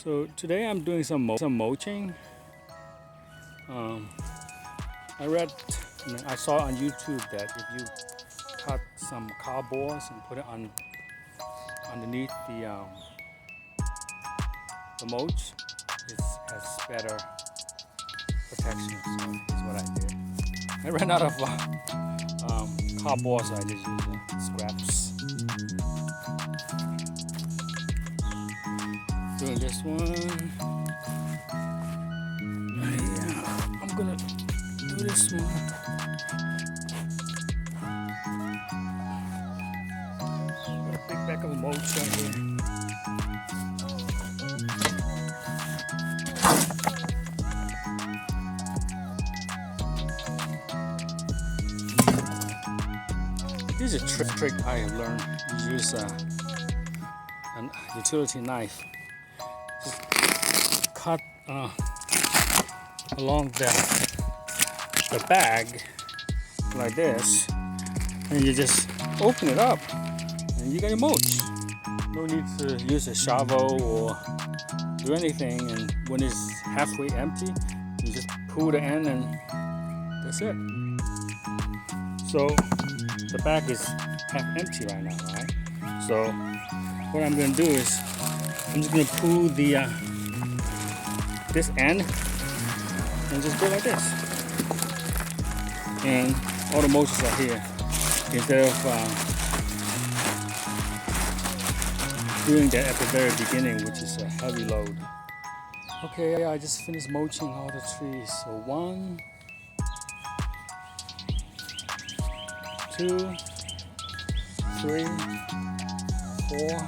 So today I'm doing some mulching. I saw on YouTube that if you cut some cardboards and put it underneath the mulch, it has better protection. So that's what I did. I ran out of cardboard, so I just used scraps. Doing this one. Yeah, I'm gonna do this one. Got a big bag of mulch right here. This is a trick I have learned. You use a utility knife. Just cut along the bag like this, and you just open it up, and you got your mulch. No need to use a shovel or do anything. And when it's halfway empty, you just pull the end, and that's it. So the bag is half empty right now, right? So what I'm going to do is I'm just going to pull the this end and just go like this, and all the mulches are here instead of doing that at the very beginning, which is a heavy load. Okay, I just finished mulching all the trees. So 1, 2, 3, 4,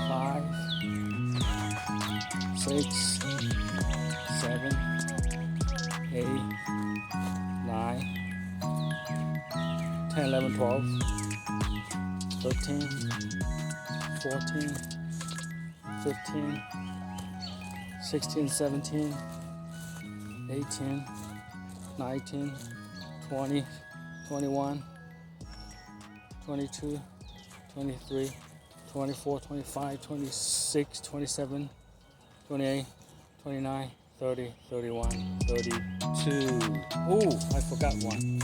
5, 6, 7, 8, 9, 10, 11, 12, 13, 14, 15, 16, 17, 18, 19, 20, 21, 22, 23, 24, 25, 26, 27, 28, 29, 30, 31, 32. Oh, I forgot one.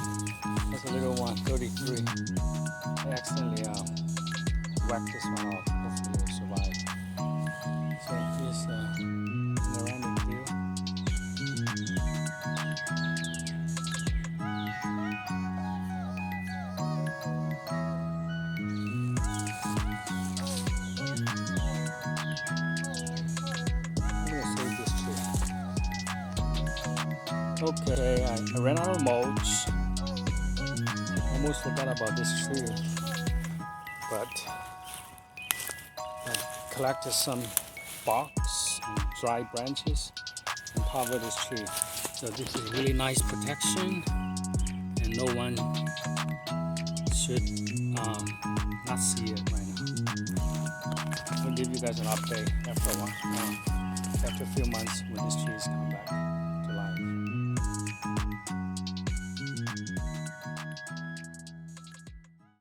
That's a little one, 33. I accidentally whacked this one off. Hopefully it'll survive. So here's an panoramic view. Okay, I ran out of mulch. Almost forgot about this tree, but I collected some barks and dry branches and covered this tree. So this is really nice protection, and no one should not see it right now. I'll give you guys an update after a while, after a few months when this tree is coming back.